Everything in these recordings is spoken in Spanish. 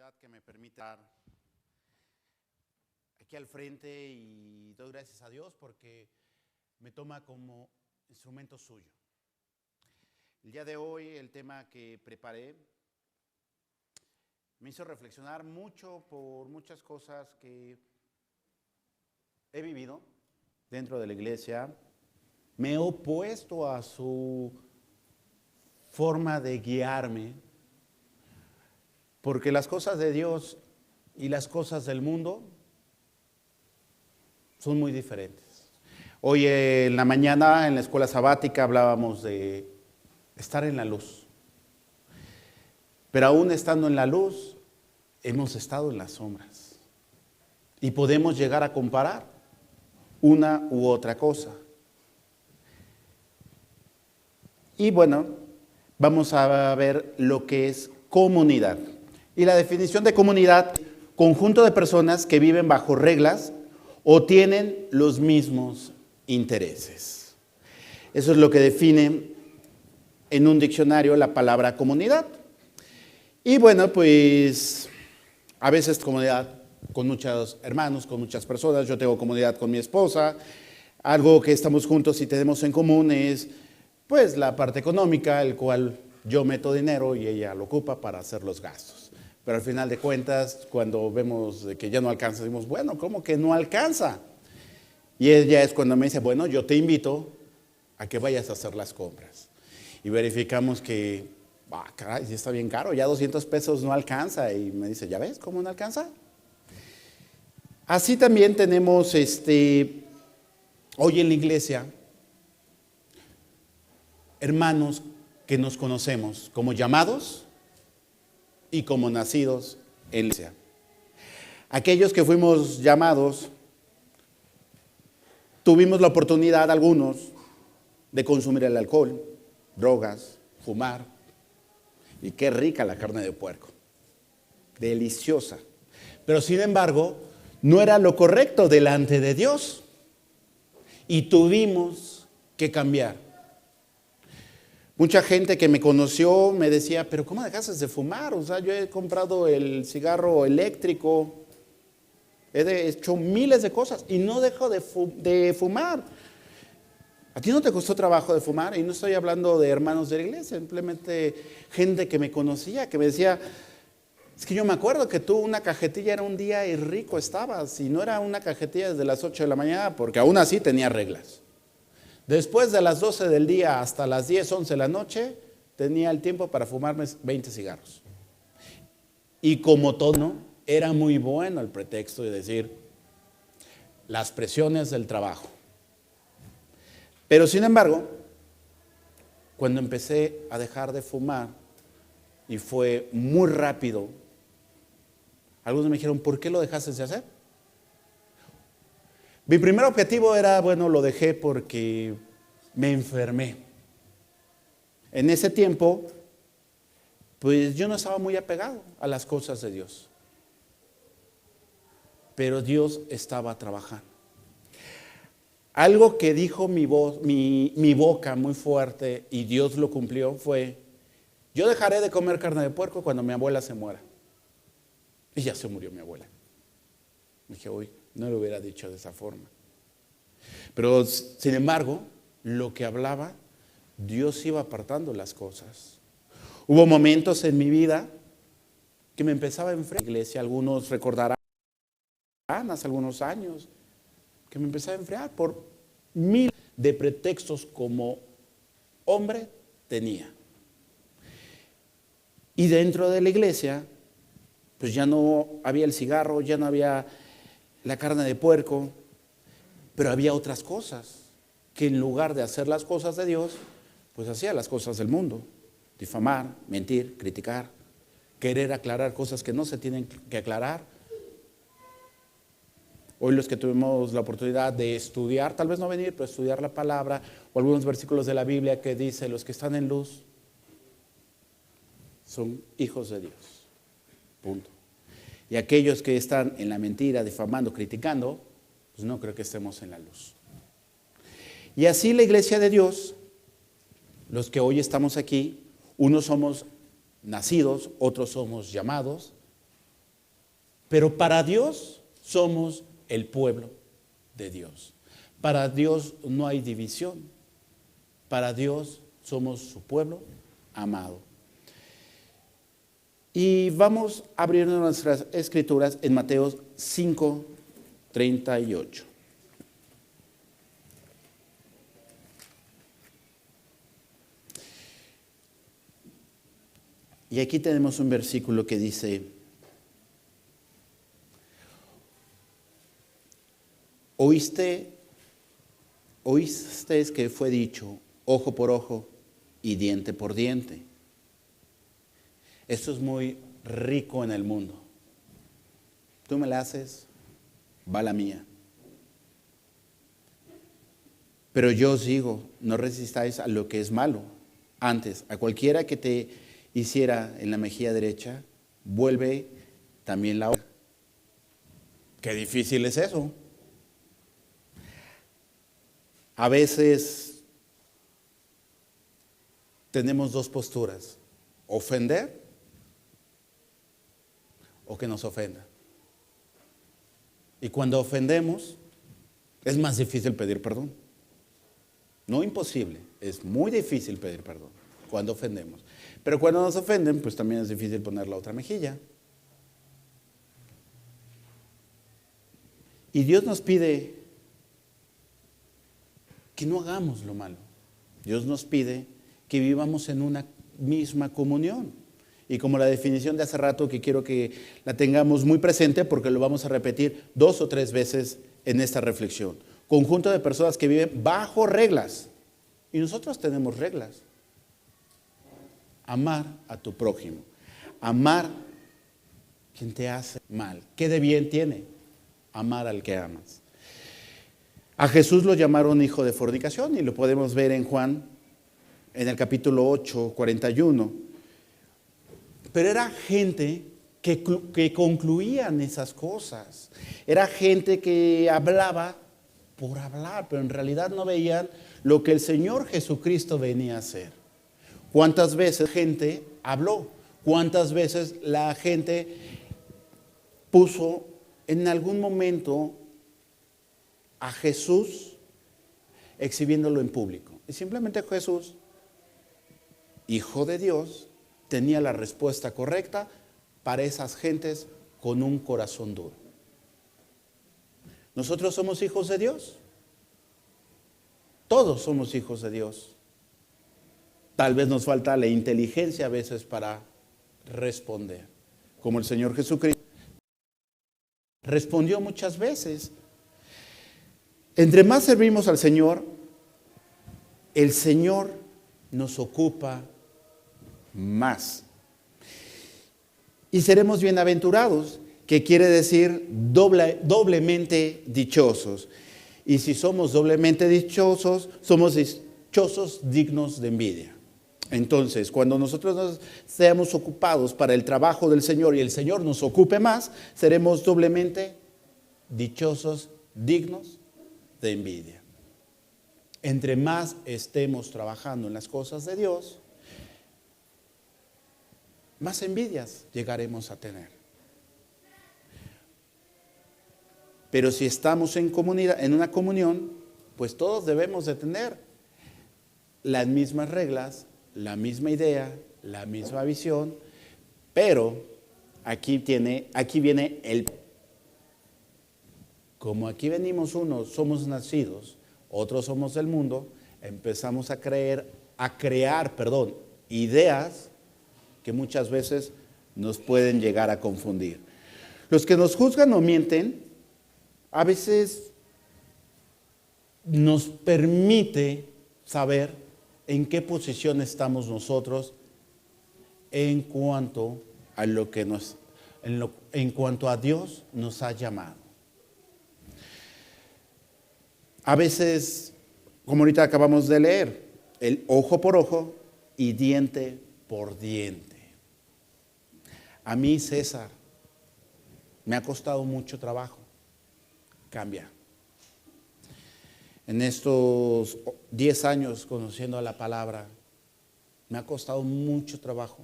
oportunidad que me permite estar aquí al frente y doy gracias a Dios porque me toma como instrumento suyo. El día de hoy el tema que preparé me hizo reflexionar mucho por muchas cosas que he vivido dentro de la iglesia. Me he opuesto a su forma de guiarme, porque las cosas de Dios y las cosas del mundo son muy diferentes. Hoy en la mañana en la escuela sabática hablábamos de estar en la luz. Pero aún estando en la luz, hemos estado en las sombras. Y podemos llegar a comparar una u otra cosa. Y bueno, vamos a ver lo que es comunidad. Y la definición de comunidad: conjunto de personas que viven bajo reglas o tienen los mismos intereses. Eso es lo que define en un diccionario la palabra comunidad. Y bueno, pues a veces comunidad con muchos hermanos, con muchas personas. Yo tengo comunidad con mi esposa. Algo que estamos juntos y tenemos en común es pues la parte económica, el cual yo meto dinero y ella lo ocupa para hacer los gastos. Pero al final de cuentas, cuando vemos que ya no alcanza, decimos, bueno, ¿cómo que no alcanza? Y ella es cuando me dice, bueno, yo te invito a que vayas a hacer las compras. Y verificamos que, caray, sí está bien caro, ya 200 pesos no alcanza. Y me dice, ¿ya ves cómo no alcanza? Así también tenemos hoy en la iglesia hermanos que nos conocemos como llamados y como nacidos en la iglesia. Aquellos que fuimos llamados, tuvimos la oportunidad, algunos, de consumir el alcohol, drogas, fumar. Y qué rica la carne de puerco, deliciosa. Pero sin embargo, no era lo correcto delante de Dios. Y tuvimos que cambiar. Mucha gente que me conoció me decía, pero ¿cómo dejaste de fumar? O sea, yo he comprado el cigarro eléctrico, he hecho miles de cosas y no dejo de fumar. ¿A ti no te costó trabajo de fumar? Y no estoy hablando de hermanos de la iglesia, simplemente gente que me conocía, que me decía, es que yo me acuerdo que tú una cajetilla era un día y rico estabas, y no era una cajetilla desde las 8 de la mañana, porque aún así tenía reglas. Después de las 12 del día hasta las 10, 11 de la noche, tenía el tiempo para fumarme 20 cigarros. Y como todo, ¿no?, era muy bueno el pretexto de decir las presiones del trabajo. Pero sin embargo, cuando empecé a dejar de fumar, y fue muy rápido, algunos me dijeron, ¿por qué lo dejaste de hacer? Mi primer objetivo era, bueno, lo dejé porque me enfermé. En ese tiempo, pues yo no estaba muy apegado a las cosas de Dios. Pero Dios estaba trabajando. Algo que dijo mi boca muy fuerte, y Dios lo cumplió, fue, yo dejaré de comer carne de puerco cuando mi abuela se muera. Y ya se murió mi abuela. Dije, uy, no lo hubiera dicho de esa forma. Pero sin embargo, lo que hablaba, Dios iba apartando las cosas. Hubo momentos en mi vida que me empezaba a enfriar. La iglesia, algunos recordarán hace algunos años, que me empezaba a enfriar por mil de pretextos como hombre tenía. Y dentro de la iglesia, pues ya no había el cigarro, ya no había la carne de puerco, pero había otras cosas, que en lugar de hacer las cosas de Dios, pues hacía las cosas del mundo. Difamar, mentir, criticar, querer aclarar cosas que no se tienen que aclarar. Hoy los que tuvimos la oportunidad de estudiar, tal vez no venir, pero estudiar la palabra, o algunos versículos de la Biblia que dice, los que están en luz son hijos de Dios. Punto. Y aquellos que están en la mentira, difamando, criticando, pues no creo que estemos en la luz. Y así la iglesia de Dios, los que hoy estamos aquí, unos somos nacidos, otros somos llamados, Pero para Dios somos el pueblo de Dios. Para Dios no hay división. Para Dios somos su pueblo amado. Y vamos a abrir nuestras escrituras en Mateo 5:38. Y aquí tenemos un versículo que dice: oísteis que fue dicho, ojo por ojo y diente por diente. Esto es muy rico en el mundo. Tú me la haces, va la mía. Pero yo os digo, no resistáis a lo que es malo. Antes, a cualquiera que te hiciera en la mejilla derecha, vuelve también la otra. Qué difícil es eso. A veces tenemos dos posturas: ofender o que nos ofenda. Y cuando ofendemos, es más difícil pedir perdón. No imposible, es muy difícil pedir perdón cuando ofendemos. Pero cuando nos ofenden, pues también es difícil poner la otra mejilla. Y Dios nos pide que no hagamos lo malo. Dios nos pide que vivamos en una misma comunión. Y como la definición de hace rato, que quiero que la tengamos muy presente porque lo vamos a repetir 2 o 3 veces en esta reflexión. Conjunto de personas que viven bajo reglas. Y nosotros tenemos reglas. Amar a tu prójimo. Amar quien te hace mal. ¿Qué de bien tiene? Amar al que amas. A Jesús lo llamaron hijo de fornicación y lo podemos ver en Juan, en el capítulo 8, 41. Pero era gente que concluían esas cosas. Era gente que hablaba por hablar, pero en realidad no veían lo que el Señor Jesucristo venía a hacer. ¿Cuántas veces gente habló? ¿Cuántas veces la gente puso en algún momento a Jesús exhibiéndolo en público? Y simplemente Jesús, Hijo de Dios, tenía la respuesta correcta para esas gentes con un corazón duro. ¿Nosotros somos hijos de Dios? Todos somos hijos de Dios. Tal vez nos falta la inteligencia a veces para responder. Como el Señor Jesucristo respondió muchas veces. Entre más servimos al Señor, el Señor nos ocupa más. Y seremos bienaventurados, que quiere decir doblemente dichosos. Y si somos doblemente dichosos, somos dichosos dignos de envidia. Entonces, cuando nosotros nos seamos ocupados para el trabajo del Señor y el Señor nos ocupe más, seremos doblemente dichosos, dignos de envidia. Entre más estemos trabajando en las cosas de Dios, más envidias llegaremos a tener. Pero si estamos en comunidad, en una comunión, pues todos debemos de tener las mismas reglas, la misma idea, la misma visión, pero aquí viene como aquí venimos unos, somos nacidos, otros somos del mundo, empezamos a crear ideas que muchas veces nos pueden llegar a confundir. Los que nos juzgan o mienten, a veces nos permite saber en qué posición estamos nosotros en cuanto a en cuanto a Dios nos ha llamado. A veces, como ahorita acabamos de leer, el ojo por ojo y diente por diente. A mí, César, me ha costado mucho trabajo cambiar. En estos 10 años conociendo la palabra, me ha costado mucho trabajo,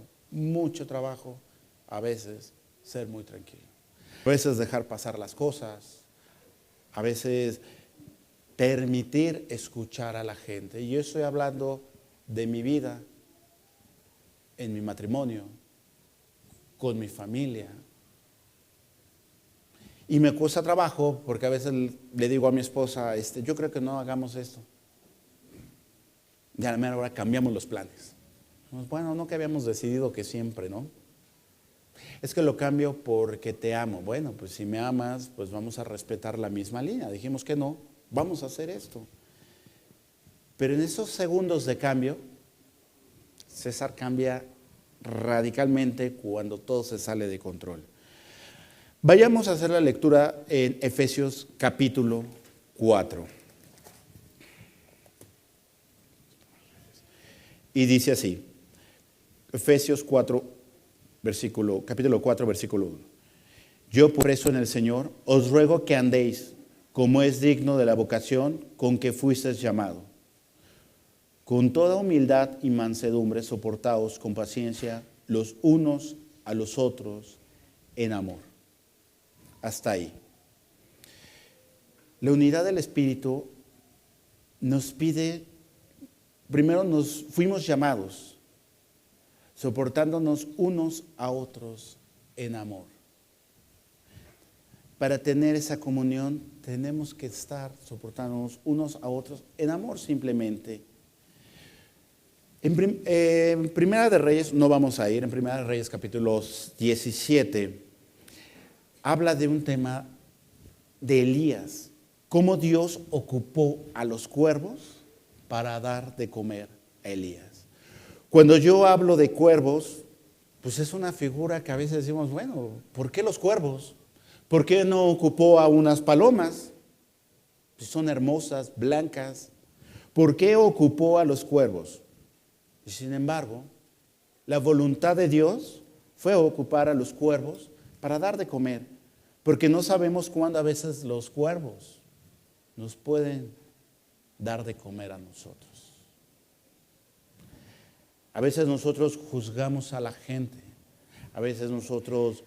a veces ser muy tranquilo. A veces dejar pasar las cosas, a veces permitir escuchar a la gente. Y yo estoy hablando de mi vida, en mi matrimonio, con mi familia. Y me cuesta trabajo porque a veces le digo a mi esposa, yo creo que no hagamos esto. Y a la mera hora cambiamos los planes. Bueno, no que habíamos decidido que siempre, ¿no? Es que lo cambio porque te amo. Bueno, pues si me amas, pues vamos a respetar la misma línea. Dijimos que no, vamos a hacer esto. Pero en esos segundos de cambio, César cambia radicalmente cuando todo se sale de control. Vayamos a hacer la lectura en Efesios capítulo 4. Y dice así, Efesios 4, capítulo 4, versículo 1. Yo, preso en el Señor, os ruego que andéis como es digno de la vocación con que fuisteis llamado, con toda humildad y mansedumbre, soportaos con paciencia los unos a los otros en amor. Hasta ahí. La unidad del Espíritu nos pide, primero nos fuimos llamados, soportándonos unos a otros en amor. Para tener esa comunión tenemos que estar soportándonos unos a otros en amor simplemente. En Primera de Reyes, no vamos a ir, en Primera de Reyes capítulo 17, habla de un tema de Elías, cómo Dios ocupó a los cuervos para dar de comer a Elías. Cuando yo hablo de cuervos, pues es una figura que a veces decimos, bueno, ¿por qué los cuervos? ¿Por qué no ocupó a unas palomas? Pues son hermosas, blancas. ¿Por qué ocupó a los cuervos? Y sin embargo, la voluntad de Dios fue ocupar a los cuervos para dar de comer, porque no sabemos cuándo a veces los cuervos nos pueden dar de comer a nosotros. A veces nosotros juzgamos a la gente, a veces nosotros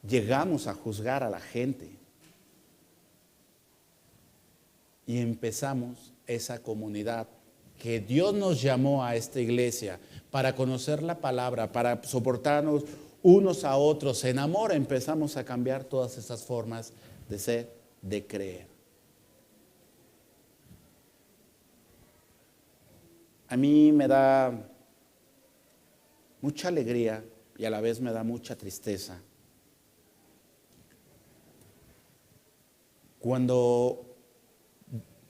llegamos a juzgar a la gente y empezamos esa comunidad que Dios nos llamó a esta iglesia para conocer la palabra, para soportarnos unos a otros en amor. Empezamos a cambiar todas esas formas de ser, de creer. A mí me da mucha alegría y a la vez me da mucha tristeza cuando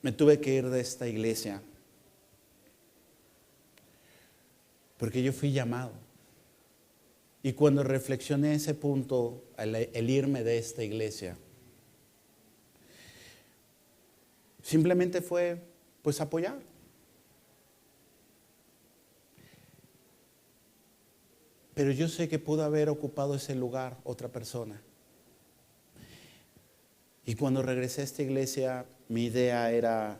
me tuve que ir de esta iglesia, porque yo fui llamado. Y cuando reflexioné ese punto, el irme de esta iglesia, simplemente fue pues apoyar. Pero yo sé que pudo haber ocupado ese lugar otra persona. Y cuando regresé a esta iglesia, mi idea era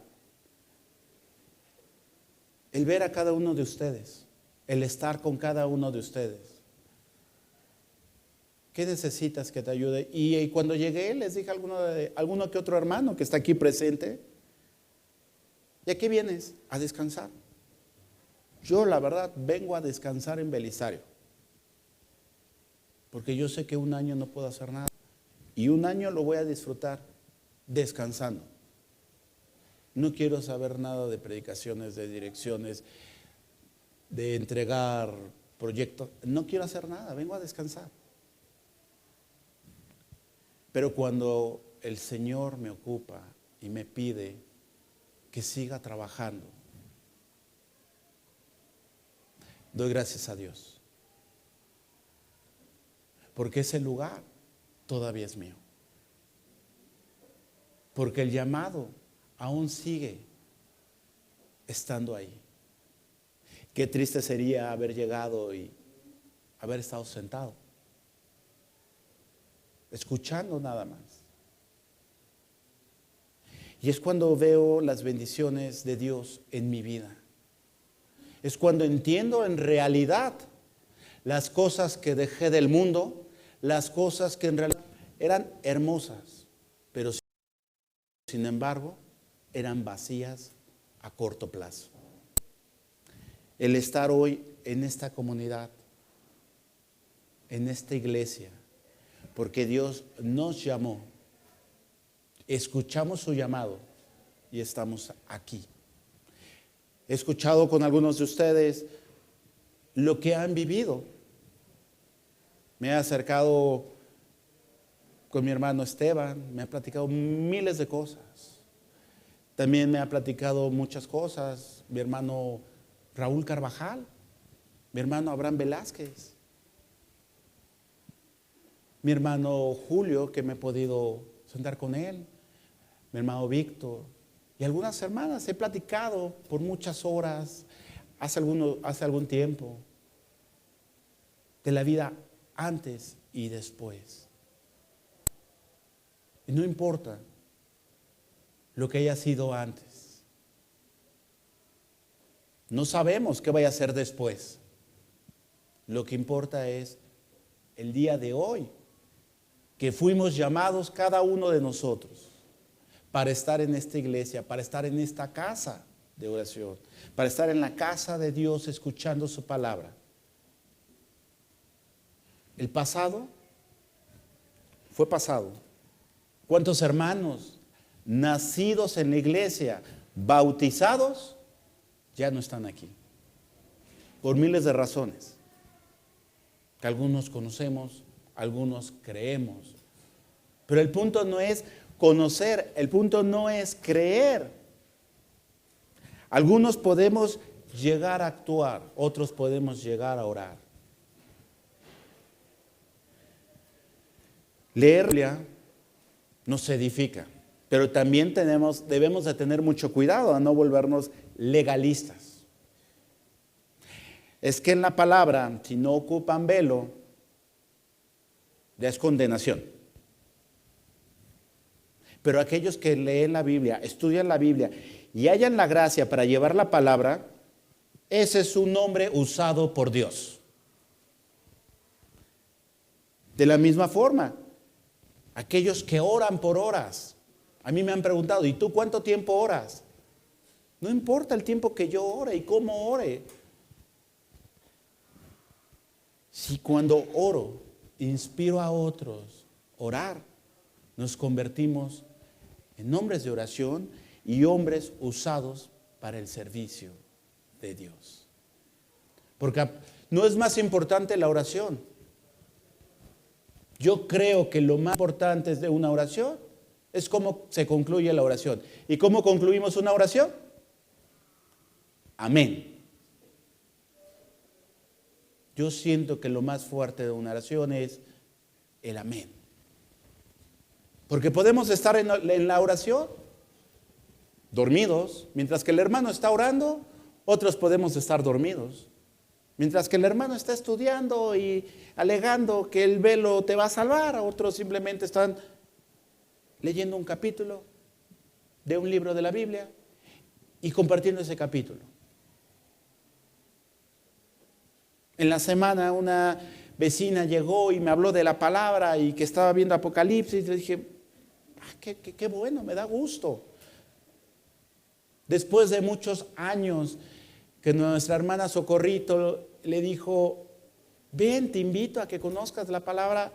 el ver a cada uno de ustedes, el estar con cada uno de ustedes. ¿Qué necesitas que te ayude? Y cuando llegué les dije a alguno que otro hermano que está aquí presente, ¿y a qué vienes? A descansar. Yo la verdad vengo a descansar en Belisario, porque yo sé que un año no puedo hacer nada y un año lo voy a disfrutar descansando. No quiero saber nada de predicaciones, de direcciones, de entregar proyectos. No quiero hacer nada, vengo a descansar. Pero cuando el Señor me ocupa y me pide que siga trabajando, doy gracias a Dios, porque ese lugar todavía es mío, porque el llamado aún sigue estando ahí. Qué triste sería haber llegado y haber estado sentado, escuchando nada más. Y es cuando veo las bendiciones de Dios en mi vida. Es cuando entiendo en realidad las cosas que dejé del mundo, las cosas que en realidad eran hermosas, pero sin embargo eran vacías a corto plazo. El estar hoy en esta comunidad, en esta iglesia, porque Dios nos llamó, escuchamos su llamado y estamos aquí. He escuchado con algunos de ustedes lo que han vivido. Me he acercado con mi hermano Esteban, me ha platicado miles de cosas. También me ha platicado muchas cosas mi hermano Raúl Carvajal, mi hermano Abraham Velázquez, mi hermano Julio, que me he podido sentar con él, mi hermano Víctor y algunas hermanas. He platicado por muchas horas, hace algún tiempo, de la vida antes y después. Y no importa lo que haya sido antes. No sabemos qué vaya a ser después. Lo que importa es el día de hoy, que fuimos llamados cada uno de nosotros para estar en esta iglesia, para estar en esta casa de oración, para estar en la casa de Dios escuchando su palabra. El pasado fue pasado. ¿Cuántos hermanos nacidos en la iglesia, bautizados, ya no están aquí? Por miles de razones, que algunos conocemos, algunos creemos. Pero el punto no es conocer, el punto no es creer. Algunos podemos llegar a actuar, otros podemos llegar a orar. Leer la Biblia nos edifica, pero también debemos de tener mucho cuidado a no volvernos legalistas. Es que en la palabra, si no ocupan velo, ya es condenación. Pero aquellos que leen la Biblia, estudian la Biblia y hallan la gracia para llevar la palabra, ese es un nombre usado por Dios. De la misma forma, aquellos que oran por horas. A mí me han preguntado, ¿y tú cuánto tiempo oras? No importa el tiempo que yo ore y cómo ore. Si cuando oro, inspiro a otros a orar, nos convertimos en hombres de oración y hombres usados para el servicio de Dios. Porque no es más importante la oración. Yo creo que lo más importante de una oración es cómo se concluye la oración. ¿Y cómo concluimos una oración? Amén. Yo siento que lo más fuerte de una oración es el amén. Porque podemos estar en la oración dormidos, mientras que el hermano está orando, otros podemos estar dormidos. Mientras que el hermano está estudiando y alegando que el velo te va a salvar, otros simplemente están leyendo un capítulo de un libro de la Biblia y compartiendo ese capítulo. En la semana una vecina llegó y me habló de la palabra y que estaba viendo Apocalipsis y le dije, qué bueno, me da gusto. Después de muchos años que nuestra hermana Socorrito le dijo, ven, te invito a que conozcas la palabra.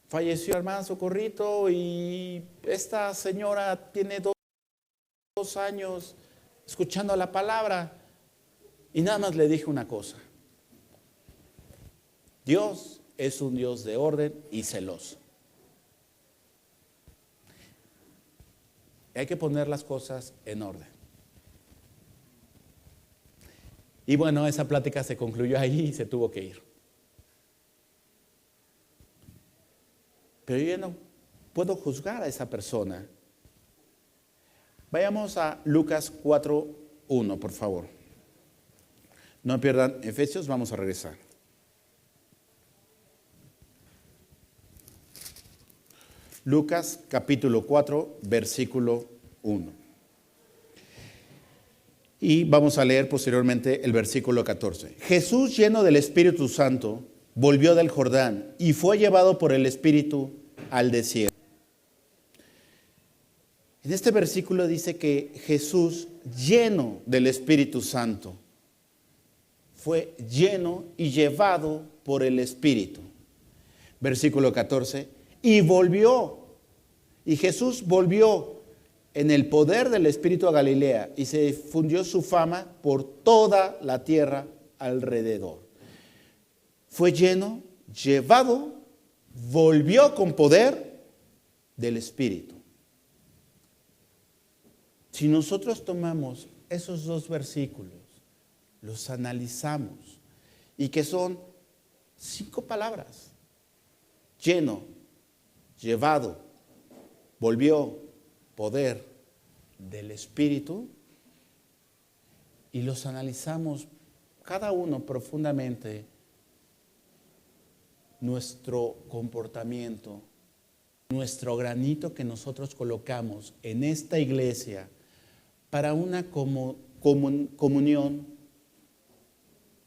Falleció la hermana Socorrito y esta señora tiene dos años escuchando la palabra y nada más le dije una cosa. Dios es un Dios de orden y celoso. Hay que poner las cosas en orden. Y bueno, esa plática se concluyó ahí y se tuvo que ir. Pero yo no puedo juzgar a esa persona. Vayamos a Lucas 4:1, por favor. No pierdan Efesios, vamos a regresar. Lucas capítulo 4, versículo 1. Y vamos a leer posteriormente el versículo 14. Jesús, lleno del Espíritu Santo, volvió del Jordán y fue llevado por el Espíritu al desierto. En este versículo dice que Jesús, lleno del Espíritu Santo, fue lleno y llevado por el Espíritu. Versículo 14, y volvió. Y Jesús volvió en el poder del Espíritu a Galilea y se difundió su fama por toda la tierra alrededor. Fue lleno, llevado, volvió con poder del Espíritu. Si nosotros tomamos esos dos versículos, los analizamos, y que son 5 palabras: lleno, llevado, volvió, poder del Espíritu, y los analizamos cada uno profundamente, nuestro comportamiento, nuestro granito que nosotros colocamos en esta iglesia para una comunión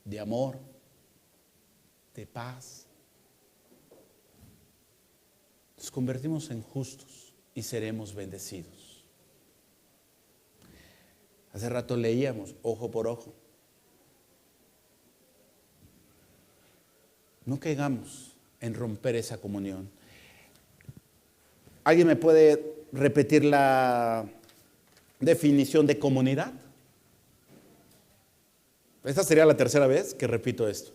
de amor, de paz, nos convertimos en justos y seremos bendecidos. Hace rato leíamos ojo por ojo. No caigamos en romper esa comunión. ¿Alguien me puede repetir la definición de comunidad? Esta sería la tercera vez que repito esto.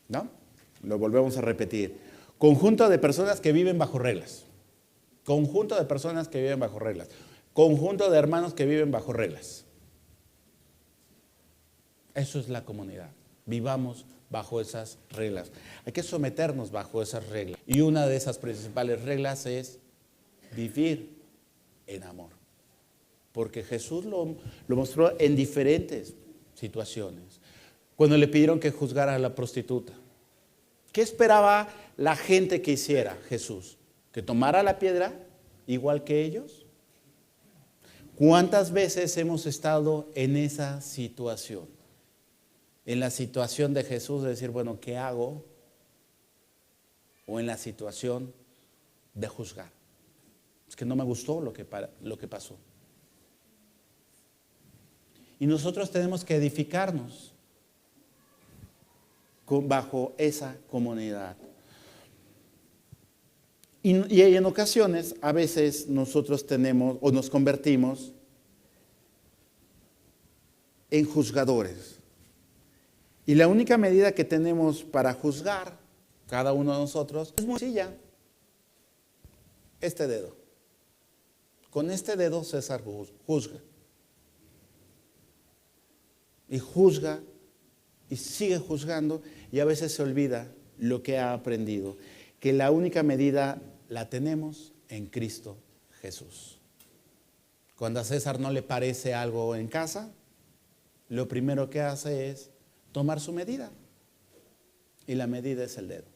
¿No? Lo volvemos a repetir. Conjunto de personas que viven bajo reglas. Conjunto de personas que viven bajo reglas. Conjunto de hermanos que viven bajo reglas. Eso es la comunidad. Vivamos bajo esas reglas. Hay que someternos bajo esas reglas. Y una de esas principales reglas es vivir en amor. Porque Jesús lo mostró en diferentes situaciones. Cuando le pidieron que juzgara a la prostituta, ¿qué esperaba la gente que hiciera Jesús? ¿Que tomara la piedra igual que ellos? ¿Cuántas veces hemos estado en esa situación? En la situación de Jesús de decir, bueno, ¿qué hago? O en la situación de juzgar. Es que no me gustó lo que pasó. Y nosotros tenemos que edificarnos bajo esa comunidad. Y en ocasiones, a veces nosotros tenemos o nos convertimos en juzgadores. Y la única medida que tenemos para juzgar cada uno de nosotros es muy sencilla. Este dedo. Con este dedo César juzga. Y juzga y sigue juzgando, y a veces se olvida lo que ha aprendido. Que la única medida la tenemos en Cristo Jesús. Cuando a César no le parece algo en casa, lo primero que hace es tomar su medida. Y la medida es el dedo.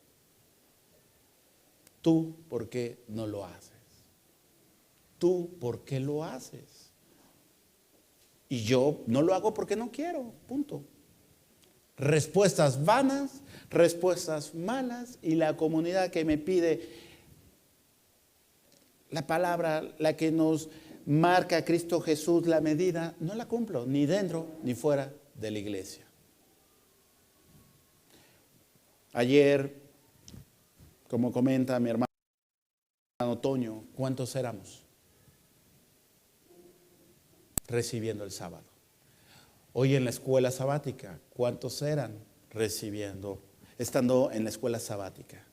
¿Tú por qué no lo haces? ¿Tú por qué lo haces? Y yo no lo hago porque no quiero, punto. Respuestas vanas, respuestas malas, y la comunidad que me pide la palabra, la que nos marca a Cristo Jesús, la medida, no la cumplo, ni dentro ni fuera de la iglesia. Ayer, como comenta mi hermano Toño, ¿cuántos éramos recibiendo el sábado? Hoy en la escuela sabática, ¿cuántos eran estando en la escuela sabática?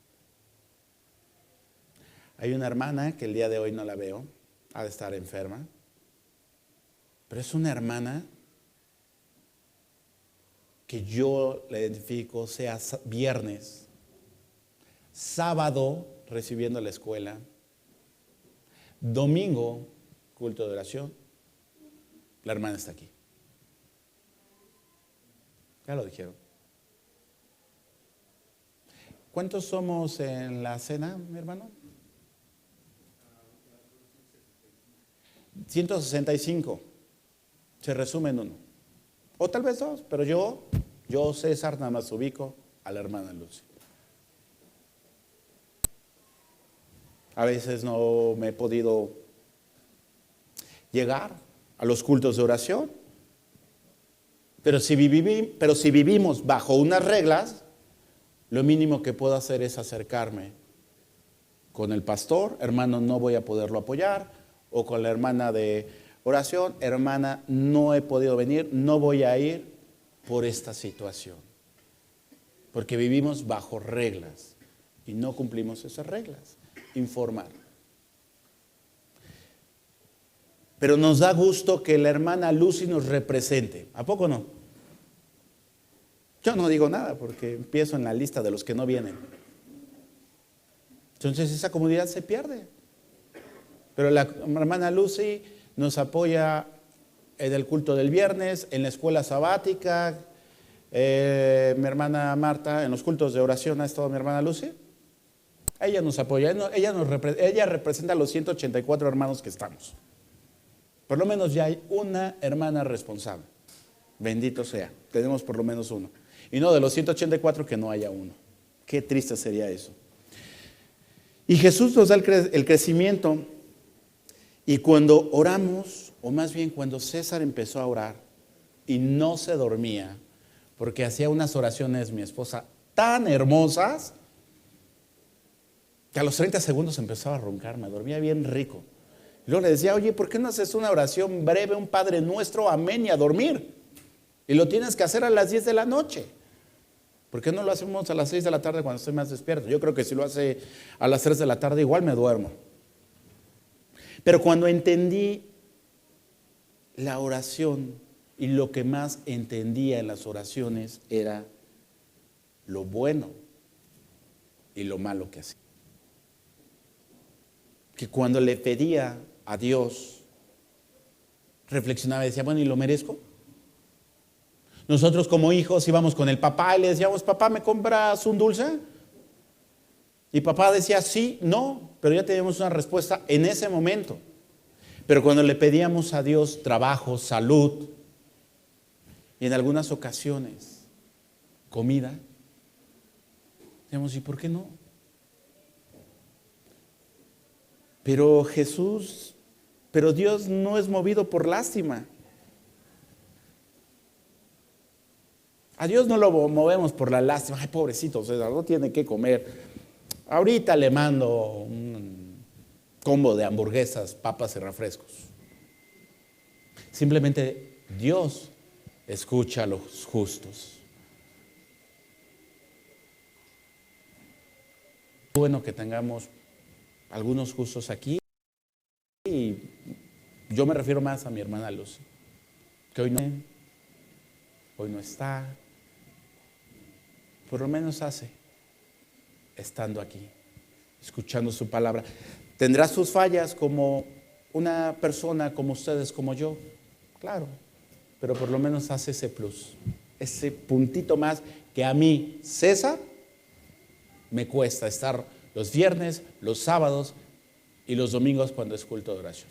Hay una hermana que el día de hoy no la veo, ha de estar enferma, pero es una hermana que yo la identifico, sea viernes, sábado recibiendo la escuela, domingo culto de oración, la hermana está aquí. Ya lo dijeron. ¿Cuántos somos en la cena, mi hermano? 165. Se resume en uno. O tal vez dos, pero yo César, nada más ubico a la hermana Lucy. A veces no me he podido llegar a los cultos de oración. Pero si vivimos bajo unas reglas, lo mínimo que puedo hacer es acercarme con el pastor. Hermano, no voy a poderlo apoyar. O con la hermana de oración, hermana, no he podido venir, no voy a ir por esta situación. Porque vivimos bajo reglas y no cumplimos esas reglas. Informar. Pero nos da gusto que la hermana Lucy nos represente. ¿A poco no? Yo no digo nada porque empiezo en la lista de los que no vienen. Entonces esa comunidad se pierde. Pero la hermana Lucy nos apoya en el culto del viernes, en la escuela sabática. Mi hermana Marta, en los cultos de oración ha estado mi hermana Lucy. Ella nos apoya, ella representa a los 184 hermanos que estamos. Por lo menos ya hay una hermana responsable. Bendito sea, tenemos por lo menos uno. Y no de los 184 que no haya uno. Qué triste sería eso. Y Jesús nos da el crecimiento. Y cuando oramos, o más bien cuando César empezó a orar y no se dormía, porque hacía unas oraciones mi esposa tan hermosas, que a los 30 segundos empezaba a roncar, me dormía bien rico. Y luego le decía, oye, ¿por qué no haces una oración breve, un Padre Nuestro, amén, y a dormir? Y lo tienes que hacer a las 10 de la noche. ¿Por qué no lo hacemos a las 6 de la tarde cuando estoy más despierto? Yo creo que si lo hace a las 3 de la tarde igual me duermo. Pero cuando entendí la oración y lo que más entendía en las oraciones era lo bueno y lo malo que hacía. Que cuando le pedía a Dios, reflexionaba y decía, bueno, ¿y lo merezco? Nosotros como hijos íbamos con el papá y le decíamos, papá, ¿me compras un dulce? Y papá decía, sí, no, pero ya teníamos una respuesta en ese momento. Pero cuando le pedíamos a Dios trabajo, salud, y en algunas ocasiones comida, decíamos, ¿y por qué no? Pero Dios no es movido por lástima. A Dios no lo movemos por la lástima. Ay, pobrecito César, no tiene que comer. Ahorita le mando un combo de hamburguesas, papas y refrescos. Simplemente Dios escucha a los justos. Bueno que tengamos algunos justos aquí, y yo me refiero más a mi hermana Lucy, que hoy no está, por lo menos hace, estando aquí, escuchando su palabra. Tendrá sus fallas como una persona como ustedes, como yo, claro, pero por lo menos hace ese plus, ese puntito más que a mí, César, me cuesta estar los viernes, los sábados y los domingos cuando es culto de oración.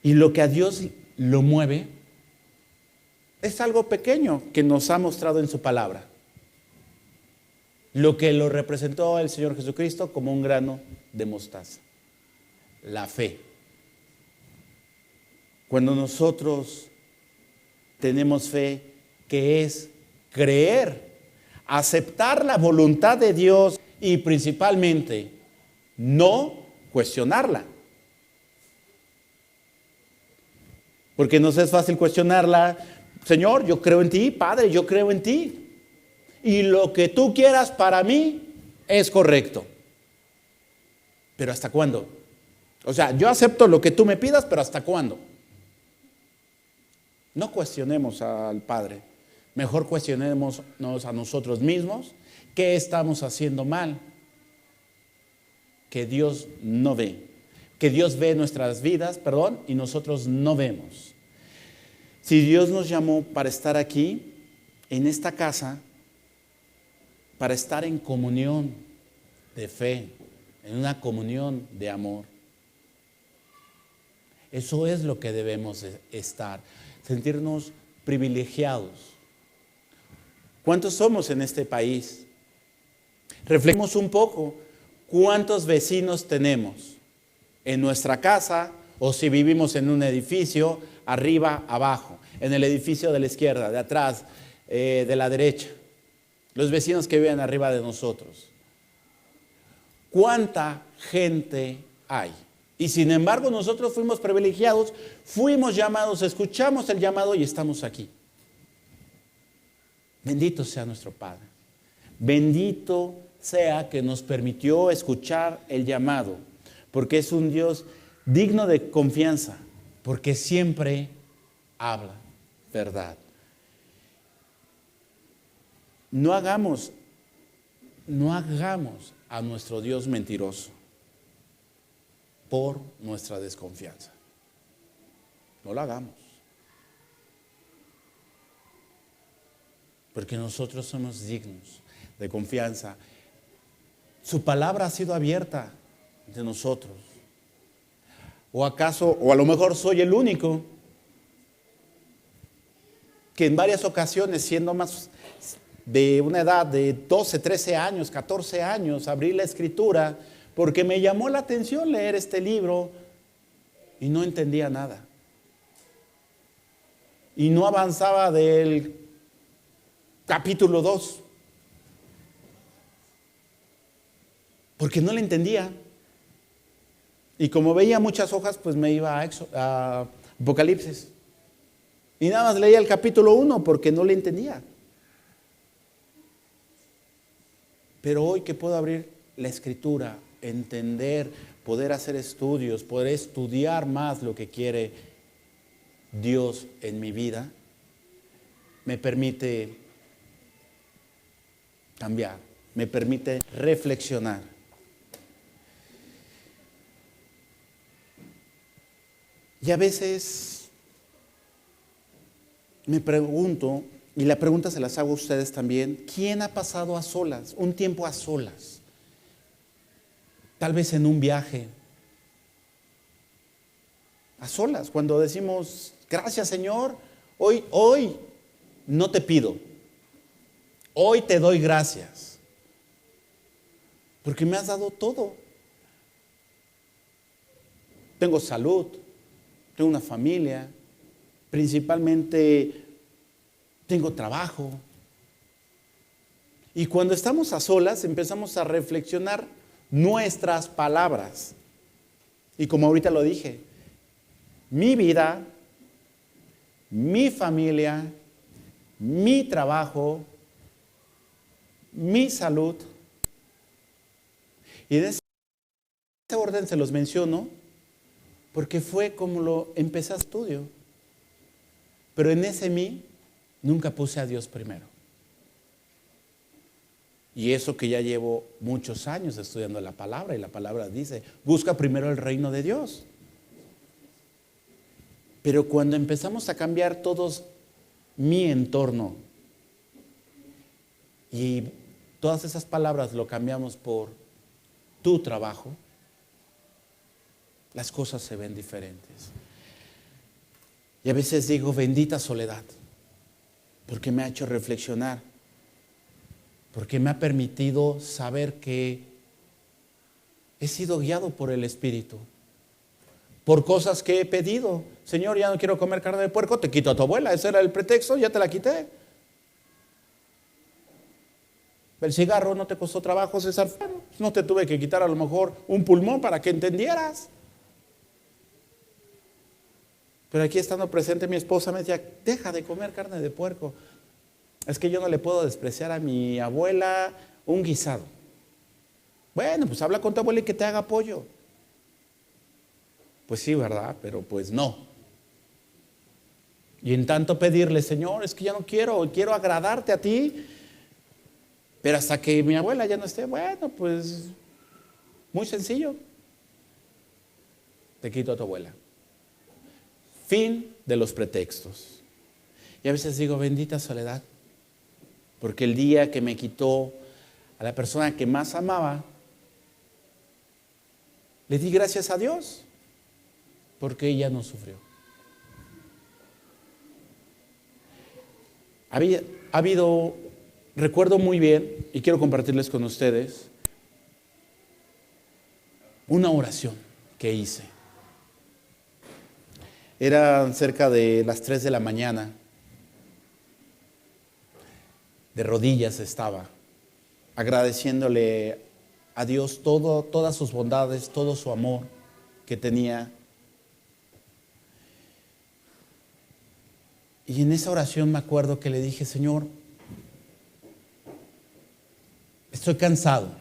Y lo que a Dios lo mueve es algo pequeño que nos ha mostrado en su palabra. Lo que lo representó el Señor Jesucristo como un grano de mostaza. La fe. Cuando nosotros tenemos fe, que es creer, aceptar la voluntad de Dios y principalmente no cuestionarla. Porque nos es fácil cuestionarla. Señor, yo creo en ti. Padre, yo creo en ti. Y lo que tú quieras para mí es correcto. ¿Pero hasta cuándo? O sea, yo acepto lo que tú me pidas, pero ¿hasta cuándo? No cuestionemos al Padre. Mejor cuestionémonos a nosotros mismos qué estamos haciendo mal, que Dios no ve, que Dios ve nuestras vidas, y nosotros no vemos. Si Dios nos llamó para estar aquí, en esta casa, para estar en comunión de fe, en una comunión de amor, eso es lo que debemos estar, sentirnos privilegiados. ¿Cuántos somos en este país? Reflexionemos un poco. ¿Cuántos vecinos tenemos en nuestra casa o si vivimos en un edificio, arriba, abajo, en el edificio de la izquierda, de atrás, de la derecha? Los vecinos que viven arriba de nosotros. ¿Cuánta gente hay? Y sin embargo nosotros fuimos privilegiados, fuimos llamados, escuchamos el llamado y estamos aquí. Bendito sea nuestro Padre. Bendito sea que nos permitió escuchar el llamado, porque es un Dios digno de confianza, porque siempre habla verdad. No hagamos a nuestro Dios mentiroso por nuestra desconfianza. No lo hagamos. Porque nosotros somos dignos de confianza. Su palabra ha sido abierta de nosotros. ¿O acaso, o a lo mejor soy el único que en varias ocasiones, siendo más de una edad de 12, 13 años, 14 años, abrí la escritura porque me llamó la atención leer este libro y no entendía nada? Y no avanzaba del capítulo 2 porque no le entendía. Y como veía muchas hojas, pues me iba a Apocalipsis. Y nada más leía el capítulo 1 porque no le entendía. Pero hoy que puedo abrir la escritura, entender, poder hacer estudios, poder estudiar más lo que quiere Dios en mi vida, me permite cambiar, me permite reflexionar. Y a veces me pregunto, y la pregunta se las hago a ustedes también, ¿quién ha pasado a solas, un tiempo a solas? Tal vez en un viaje, a solas, cuando decimos, gracias Señor, hoy no te pido, hoy te doy gracias, porque me has dado todo. Tengo salud, tengo una familia, principalmente tengo trabajo. Y cuando estamos a solas empezamos a reflexionar nuestras palabras. Y como ahorita lo dije, mi vida, mi familia, mi trabajo, mi salud. Y de ese orden se los menciono porque fue como lo empecé a estudio. Pero en ese mí nunca puse a Dios primero. Y eso que ya llevo muchos años estudiando la palabra, y la palabra dice, busca primero el reino de Dios. Pero cuando empezamos a cambiar todos mi entorno y todas esas palabras lo cambiamos por tu trabajo, las cosas se ven diferentes. Y a veces digo, bendita soledad, porque me ha hecho reflexionar, porque me ha permitido saber que he sido guiado por el Espíritu, por cosas que he pedido. Señor, ya no quiero comer carne de puerco, te quito a tu abuela, ese era el pretexto, ya te la quité. El cigarro no te costó trabajo, César, no te tuve que quitar a lo mejor un pulmón para que entendieras. Pero aquí estando presente mi esposa me decía, deja de comer carne de puerco. Es que yo no le puedo despreciar a mi abuela un guisado. Bueno, pues habla con tu abuela y que te haga pollo. Pues sí, ¿verdad? Pero pues no. Y en tanto pedirle, Señor, es que ya no quiero agradarte a ti. Pero hasta que mi abuela ya no esté, bueno, pues muy sencillo. Te quito a tu abuela. Fin de los pretextos. Y a veces digo, bendita soledad, porque el día que me quitó a la persona que más amaba, le di gracias a Dios, porque ella no sufrió. Ha habido, recuerdo muy bien, y quiero compartirles con ustedes, una oración que hice. Era cerca de las 3 de la mañana. De rodillas estaba, agradeciéndole a Dios todas sus bondades, todo su amor que tenía. Y en esa oración me acuerdo que le dije: Señor, estoy cansado.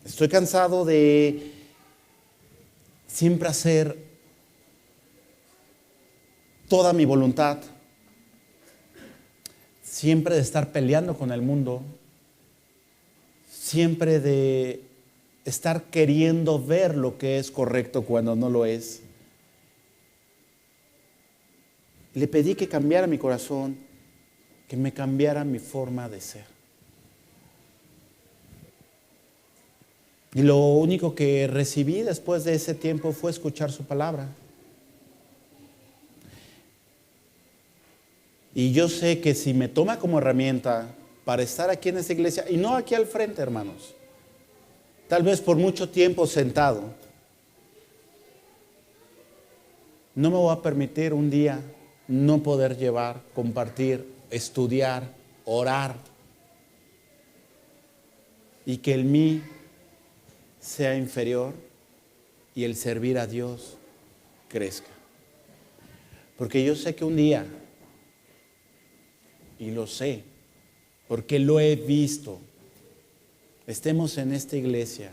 Estoy cansado de siempre hacer toda mi voluntad, siempre de estar peleando con el mundo, siempre de estar queriendo ver lo que es correcto cuando no lo es. Le pedí que cambiara mi corazón, que me cambiara mi forma de ser. Y lo único que recibí después de ese tiempo fue escuchar su palabra. Y yo sé que si me toma como herramienta para estar aquí en esta iglesia, y no aquí al frente, hermanos, tal vez por mucho tiempo sentado, no me voy a permitir un día no poder llevar, compartir, estudiar, orar, y que el mí sea inferior y el servir a Dios crezca. Porque yo sé que un día, y lo sé, porque lo he visto, estemos en esta iglesia,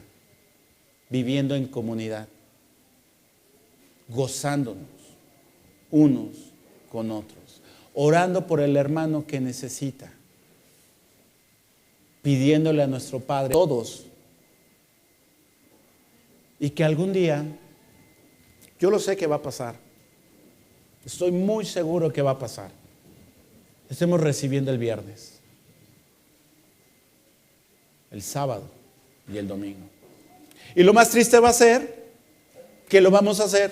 viviendo en comunidad, gozándonos unos con otros, orando por el hermano que necesita, pidiéndole a nuestro Padre, todos, y que algún día, yo lo sé que va a pasar, estoy muy seguro que va a pasar, estemos recibiendo el viernes, el sábado y el domingo. Y lo más triste va a ser que lo vamos a hacer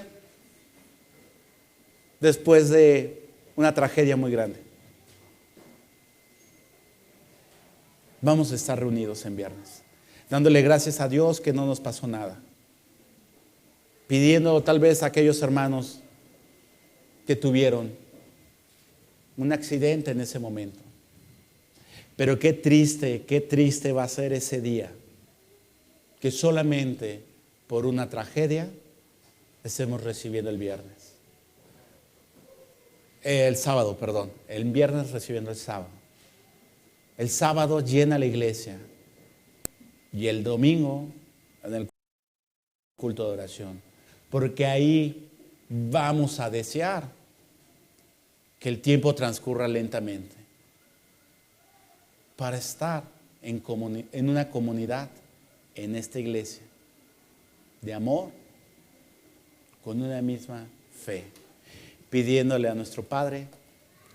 después de una tragedia muy grande. Vamos a estar reunidos en viernes, dándole gracias a Dios que no nos pasó nada, pidiendo tal vez a aquellos hermanos que tuvieron un accidente en ese momento. Pero qué triste va a ser ese día que solamente por una tragedia estemos recibiendo el viernes. El viernes recibiendo el sábado. El sábado llena la iglesia y el domingo en el culto de oración. Porque ahí vamos a desear que el tiempo transcurra lentamente para estar en una comunidad, en esta iglesia, de amor, con una misma fe, pidiéndole a nuestro Padre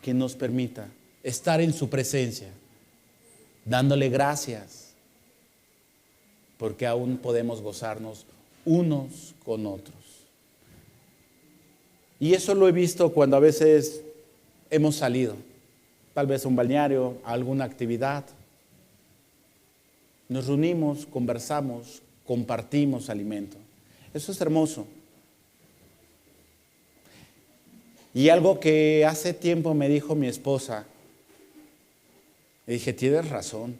que nos permita estar en su presencia, dándole gracias, porque aún podemos gozarnos unos con otros. Y eso lo he visto cuando a veces hemos salido, tal vez a un balneario, a alguna actividad. Nos reunimos, conversamos, compartimos alimento. Eso es hermoso. Y algo que hace tiempo me dijo mi esposa, le dije: tienes razón.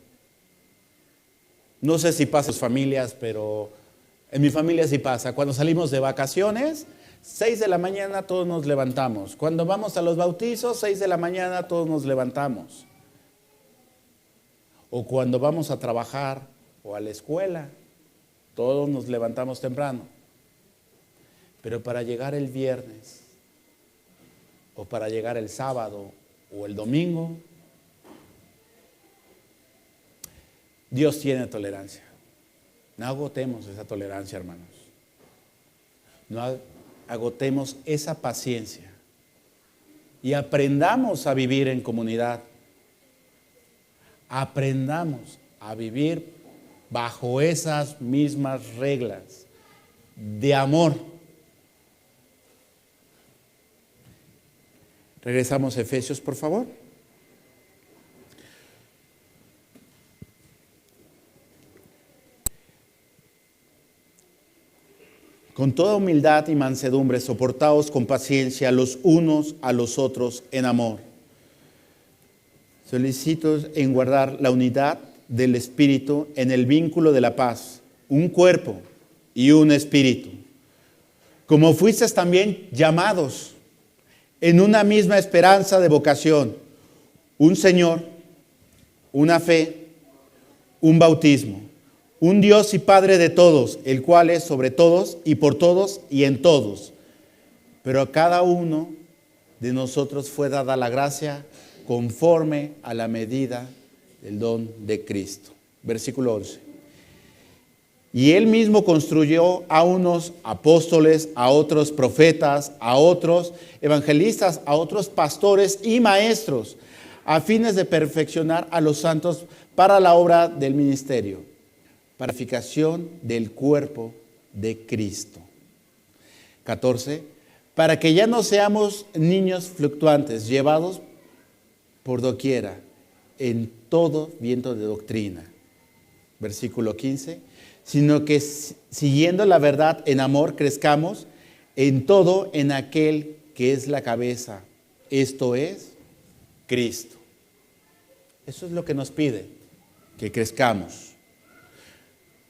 No sé si pasa en sus familias, pero en mi familia sí pasa. Cuando salimos de vacaciones, 6 de la mañana todos nos levantamos. Cuando vamos a los bautizos, 6 de la mañana todos nos levantamos. O cuando vamos a trabajar o a la escuela, todos nos levantamos temprano. Pero para llegar el viernes, o para llegar el sábado o el domingo, Dios tiene tolerancia. No agotemos esa tolerancia, hermanos. No agotemos esa paciencia y aprendamos a vivir en comunidad. Aprendamos a vivir bajo esas mismas reglas de amor. Regresamos a Efesios, por favor. Con toda humildad y mansedumbre, soportaos con paciencia los unos a los otros en amor. Solícitos en guardar la unidad del Espíritu en el vínculo de la paz, un cuerpo y un espíritu. Como fuisteis también llamados en una misma esperanza de vocación, un Señor, una fe, un bautismo, un Dios y Padre de todos, el cual es sobre todos y por todos y en todos. Pero a cada uno de nosotros fue dada la gracia conforme a la medida del don de Cristo. Versículo 11. Y Él mismo construyó a unos apóstoles, a otros profetas, a otros evangelistas, a otros pastores y maestros, a fines de perfeccionar a los santos para la obra del ministerio, para edificación del cuerpo de Cristo. 14. Para que ya no seamos niños fluctuantes, llevados por doquiera, en todo viento de doctrina. Versículo 15. Sino que siguiendo la verdad en amor, crezcamos en todo en aquel que es la cabeza, esto es Cristo. Eso es lo que nos pide, que crezcamos.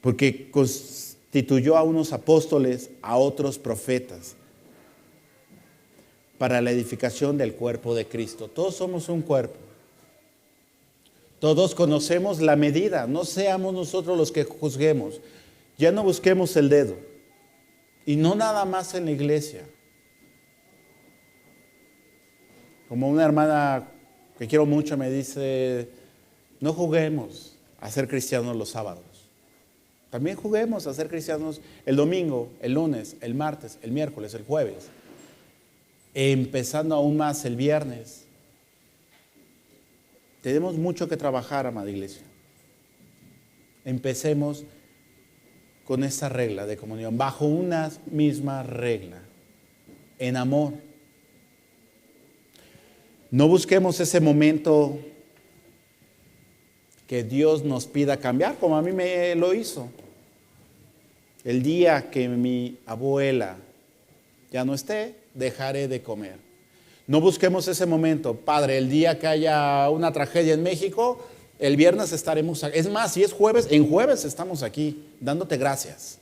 Porque constituyó a unos apóstoles, a otros profetas, para la edificación del cuerpo de Cristo. Todos somos un cuerpo. Todos conocemos la medida. No seamos nosotros los que juzguemos. Ya no busquemos el dedo. Y no nada más en la iglesia. Como una hermana que quiero mucho me dice, no juguemos a ser cristianos los sábados. También juguemos a ser cristianos el domingo, el lunes, el martes, el miércoles, el jueves. Empezando aún más el viernes. Tenemos mucho que trabajar, amada iglesia. Empecemos con esta regla de comunión, bajo una misma regla, en amor. No busquemos ese momento que Dios nos pida cambiar, como a mí me lo hizo. El día que mi abuela ya no esté, dejaré de comer. No busquemos ese momento. Padre, el día que haya una tragedia en México, el viernes estaremos aquí. Es más, si es jueves, en jueves estamos aquí, dándote gracias.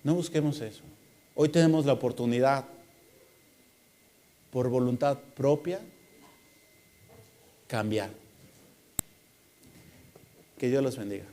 No busquemos eso. Hoy tenemos la oportunidad, por voluntad propia, cambiar. Que Dios los bendiga.